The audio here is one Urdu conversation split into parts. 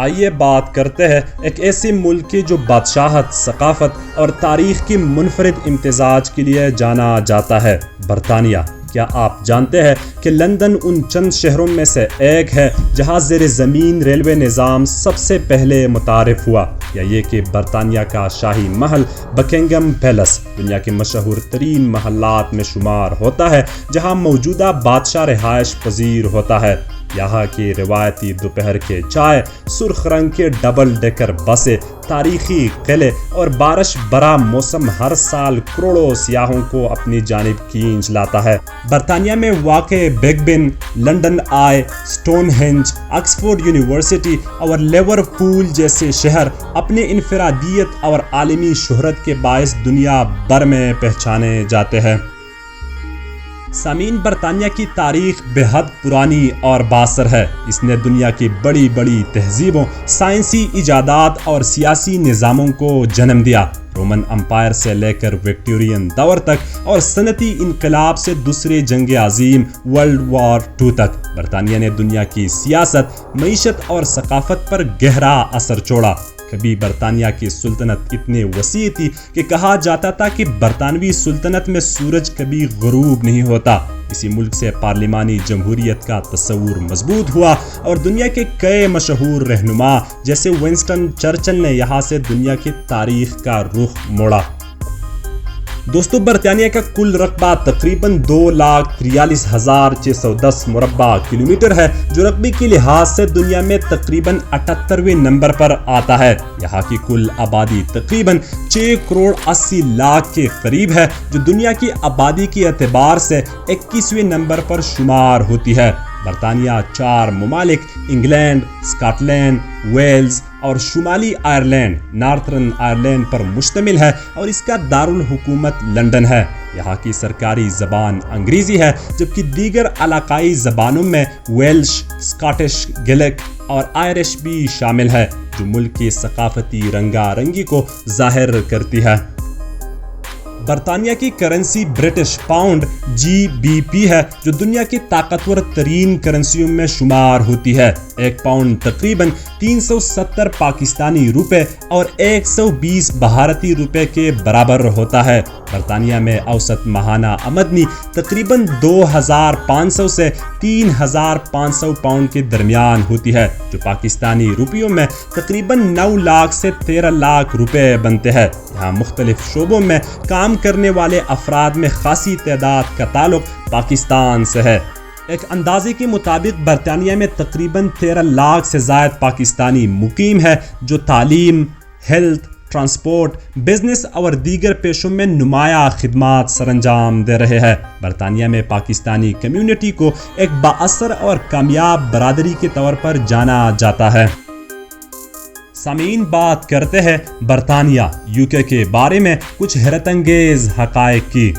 آئیے بات کرتے ہیں ایک ایسی ملک کی جو بادشاہت، ثقافت اور تاریخ کی منفرد امتزاج کے لیے جانا جاتا ہے، برطانیہ۔ کیا آپ جانتے ہیں کہ لندن ان چند شہروں میں سے ایک ہے جہاں زیر زمین ریلوے نظام سب سے پہلے متعارف ہوا؟ یا یہ کہ برطانیہ کا شاہی محل بکنگم پیلس دنیا کے مشہور ترین محلات میں شمار ہوتا ہے جہاں موجودہ بادشاہ رہائش پذیر ہوتا ہے۔ یہاں کی روایتی دوپہر کے چائے، سرخ رنگ کے ڈبل ڈیکر بسیں، تاریخی قلعے اور بارش برا موسم ہر سال کروڑوں سیاحوں کو اپنی جانب کھینچ لاتا ہے۔ برطانیہ میں واقع بگ بن، لنڈن آئی، سٹون ہینج، آکسفورڈ یونیورسٹی اور لیورپول جیسے شہر اپنی انفرادیت اور عالمی شہرت کے باعث دنیا بھر میں پہچانے جاتے ہیں۔ سامعین، برطانیہ کی تاریخ بے حد پرانی اور بااثر ہے۔ اس نے دنیا کی بڑی بڑی تہذیبوں، سائنسی ایجادات اور سیاسی نظاموں کو جنم دیا۔ رومن امپائر سے لے کر وکٹورین دور تک اور صنعتی انقلاب سے دوسری جنگ عظیم ورلڈ وار 2 تک برطانیہ نے دنیا کی سیاست، معیشت اور ثقافت پر گہرا اثر چھوڑا۔ کبھی برطانیہ کی سلطنت اتنی وسیع تھی کہ کہا جاتا تھا کہ برطانوی سلطنت میں سورج کبھی غروب نہیں ہوتا۔ اسی ملک سے پارلیمانی جمہوریت کا تصور مضبوط ہوا اور دنیا کے کئی مشہور رہنما جیسے ونسٹن چرچل نے یہاں سے دنیا کی تاریخ کا رخ موڑا۔ دوستو، برطانیہ کا کل رقبہ تقریباً 2,43,610 مربع کلومیٹر ہے، جو رقبے کے لحاظ سے دنیا میں تقریباً 78ویں نمبر پر آتا ہے۔ یہاں کی کل آبادی تقریباً 6,80,00,000 کے قریب ہے، جو دنیا کی آبادی کے اعتبار سے 21ویں نمبر پر شمار ہوتی ہے۔ برطانیہ 4 ممالک انگلینڈ، اسکاٹ لینڈ، ویلز اور شمالی آئرلینڈ نارتھرن آئرلینڈ پر مشتمل ہے اور اس کا دارالحکومت لندن ہے۔ یہاں کی سرکاری زبان انگریزی ہے، جبکہ دیگر علاقائی زبانوں میں ویلش، اسکاٹش گیلک اور آئرش بھی شامل ہے، جو ملک کی ثقافتی رنگا رنگی کو ظاہر کرتی ہے۔ برطانیہ کی کرنسی برٹش پاؤنڈ GBP ہے، جو دنیا کی طاقتور ترین کرنسیوں میں شمار ہوتی ہے۔ ایک پاؤنڈ تقریباً 370 پاکستانی روپے اور 120 بھارتی روپے کے برابر ہوتا ہے۔ برطانیہ میں اوسط ماہانہ آمدنی تقریباً 2,500 سے 3,500 پاؤنڈ کے درمیان ہوتی ہے، جو پاکستانی روپیوں میں تقریباً 9 لاکھ سے 13 لاکھ روپے بنتے ہیں۔ یہاں مختلف شعبوں میں کام کرنے والے افراد میں خاصی تعداد کا تعلق پاکستان سے ہے۔ ایک اندازے کے مطابق برطانیہ میں تقریباً 13 لاکھ سے زائد پاکستانی مقیم ہے، جو تعلیم، ہیلتھ، ٹرانسپورٹ، بزنس اور دیگر پیشوں میں نمایاں خدمات سر انجام دے رہے ہیں۔ برطانیہ میں پاکستانی کمیونٹی کو ایک بااثر اور کامیاب برادری کے طور پر جانا جاتا ہے۔ سامعین، بات کرتے ہیں برطانیہ UK کے بارے میں کچھ حیرت انگیز حقائق کی۔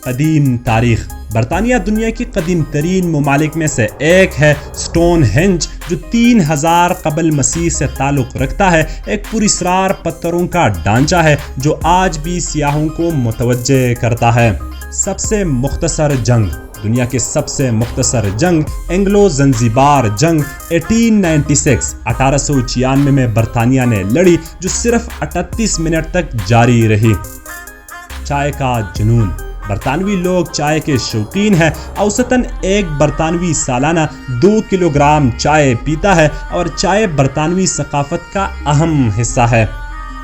قدیم تاریخ۔ برطانیہ دنیا کی قدیم ترین ممالک میں سے ایک ہے۔ سٹون ہینج، جو 3000 قبل مسیح سے تعلق رکھتا ہے، ایک پراسرار پتھروں کا ڈھانچہ ہے جو آج بھی سیاحوں کو متوجہ کرتا ہے۔ سب سے مختصر جنگ۔ دنیا کے سب سے مختصر جنگ اینگلو زنزیبار جنگ 1896 میں برطانیہ نے لڑی، جو صرف 38 منٹ تک جاری رہی۔ چائے کا جنون۔ برطانوی لوگ چائے کے شوقین ہیں۔ اوسطاً ایک برطانوی سالانہ 2 کلو گرام چائے پیتا ہے اور چائے برطانوی ثقافت کا اہم حصہ ہے۔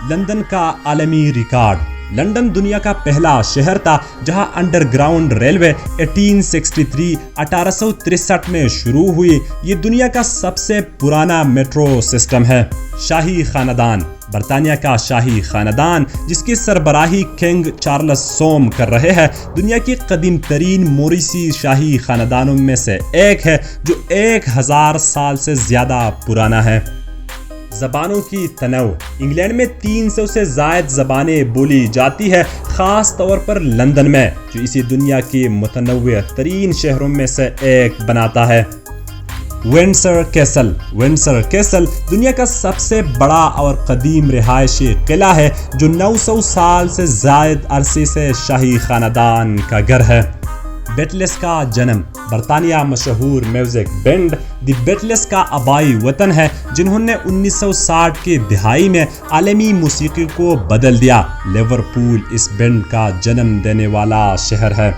لندن کا عالمی ریکارڈ۔ لندن دنیا کا پہلا شہر تھا جہاں انڈر گراؤنڈ ریلوے 1863 میں شروع ہوئی۔ یہ دنیا کا سب سے پرانا میٹرو سسٹم ہے۔ شاہی خاندان۔ برطانیہ کا شاہی خاندان، جس کی سربراہی کنگ چارلس سوم کر رہے ہیں، دنیا کی قدیم ترین موریثی شاہی خاندانوں میں سے ایک ہے، جو 1000 سال سے زیادہ پرانا ہے۔ زبانوں کی تنوع۔ انگلینڈ میں 300 سے زائد زبانیں بولی جاتی ہے، خاص طور پر لندن میں، جو اسے دنیا کے متنوع ترین شہروں میں سے ایک بناتا ہے۔ Windsor castle. ونڈسر کیسل دنیا کا سب سے بڑا اور قدیم رہائشی قلعہ ہے، جو 900 سال سے زائد عرصے سے شاہی خاندان کا گھر ہے۔ بیٹلس کا جنم۔ برطانیہ مشہور میوزک بینڈ دی بیٹلس کا آبائی وطن ہے، جنہوں نے 1960 کی دہائی میں عالمی موسیقی کو بدل دیا۔ لیورپول اس بینڈ کا جنم دینے والا شہر ہے۔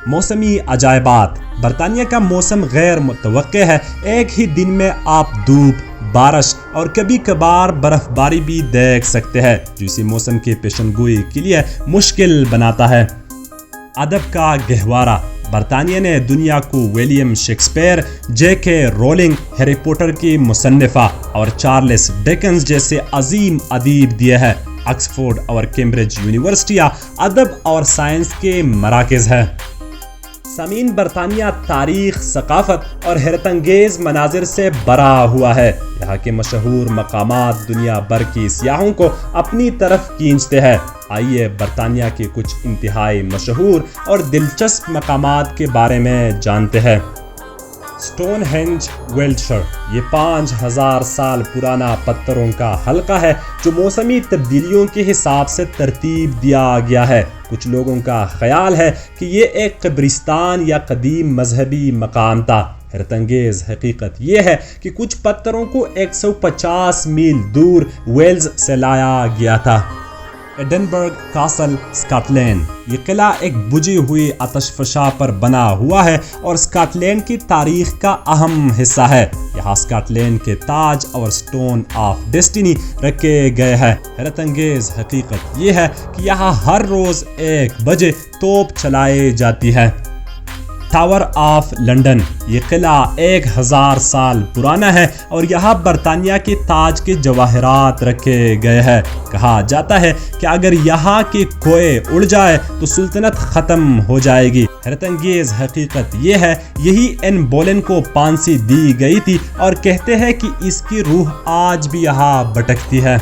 موسمی عجائبات۔ برطانیہ کا موسم غیر متوقع ہے، ایک ہی دن میں آپ دھوپ، بارش اور کبھی کبھار برف باری بھی دیکھ سکتے ہیں، جو اسی موسم کی پیشن گوئی کے لیے مشکل بناتا ہے۔ ادب کا گہوارہ۔ برطانیہ نے دنیا کو ولیم شیکسپیئر، جے کے رولنگ، ہیری پوٹر کی مصنفہ اور چارلس ڈیکنز جیسے عظیم ادیب دیے ہیں۔ آکسفورڈ اور کیمبرج یونیورسٹیاں ادب اور سائنس کے مراکز ہیں۔ سامعین، برطانیہ تاریخ، ثقافت اور حیرت انگیز مناظر سے بھرا ہوا ہے۔ یہاں کے مشہور مقامات دنیا بھر کی سیاحوں کو اپنی طرف کھینچتے ہیں۔ آئیے برطانیہ کے کچھ انتہائی مشہور اور دلچسپ مقامات کے بارے میں جانتے ہیں۔ سٹون ہینج، ویلٹشائر۔ یہ 5000 سال پرانا پتھروں کا حلقہ ہے جو موسمی تبدیلیوں کے حساب سے ترتیب دیا گیا ہے۔ کچھ لوگوں کا خیال ہے کہ یہ ایک قبرستان یا قدیم مذہبی مقام تھا۔ حیرت انگیز حقیقت یہ ہے کہ کچھ پتھروں کو 150 میل دور ویلز سے لایا گیا تھا۔ Edinburgh Castle, Scotland. یہ قلعہ ایک بجھی ہوئی آتش فشاں پر بنا ہوا ہے اور اسکاٹ لینڈ کی تاریخ کا اہم حصہ ہے۔ یہاں اسکاٹ لینڈ کے تاج اور سٹون آف ڈیسٹینی رکھے گئے ہیں۔ حیرت انگیز حقیقت یہ ہے کہ یہاں ہر روز 1 بجے توپ چلائی جاتی ہے۔ Tower of London. یہ قلعہ 1000 سال پرانا ہے اور یہاں برطانیہ کے تاج کے جواہرات رکھے گئے ہیں۔ کہا جاتا ہے کہ اگر یہاں کے کوئے اڑ جائے تو سلطنت ختم ہو جائے گی۔ حیرت انگیز حقیقت یہ ہے یہی این بولن کو پھانسی دی گئی تھی اور کہتے ہیں کہ اس کی روح آج بھی یہاں بھٹکتی ہے۔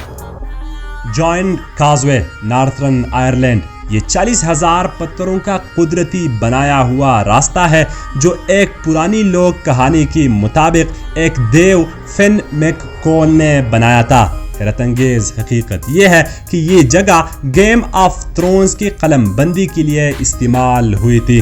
Giant Causeway, Northern Ireland. یہ 40,000 پتھروں کا قدرتی بنایا ہوا راستہ ہے جو ایک پرانی لوک کہانی کے مطابق ایک دیو فن میک کول نے بنایا تھا۔ حیرت انگیز حقیقت یہ ہے کہ یہ جگہ گیم آف تھرونز کی قلم بندی کے لیے استعمال ہوئی تھی۔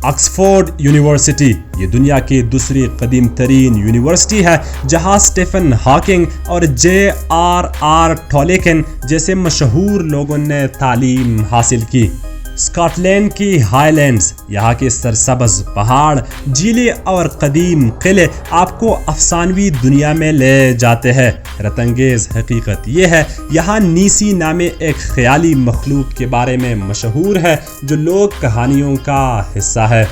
Oxford university. یہ دنیا کی دوسری قدیم ترین یونیورسٹی ہے جہاں سٹیفن ہاکنگ اور JRR ٹولکین جیسے مشہور لوگوں نے تعلیم حاصل کی۔ اسکاٹ لینڈ کی ہائی لینڈز۔ یہاں کے سرسبز پہاڑ، جھیلیں اور قدیم قلعے آپ کو افسانوی دنیا میں لے جاتے ہیں۔ حیرت انگیز حقیقت یہ ہے یہاں نیسی نامے ایک خیالی مخلوق کے بارے میں مشہور ہے جو لوک کہانیوں کا حصہ ہے۔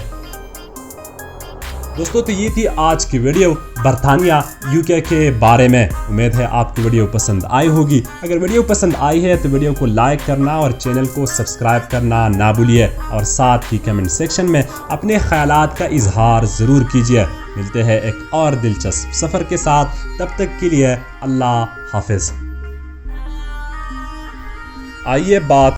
دوستو، تو یہ تھی آج کی ویڈیو برطانیہ UK کے بارے میں۔ امید ہے آپ کو ویڈیو پسند آئی ہوگی۔ اگر ویڈیو پسند آئی ہے تو ویڈیو کو لائک کرنا اور چینل کو سبسکرائب کرنا نہ بھولیے، اور ساتھ ہی کمنٹ سیکشن میں اپنے خیالات کا اظہار ضرور کیجیے۔ ملتے ہیں ایک اور دلچسپ سفر کے ساتھ، تب تک کے لیے اللہ حافظ۔ آئیے بات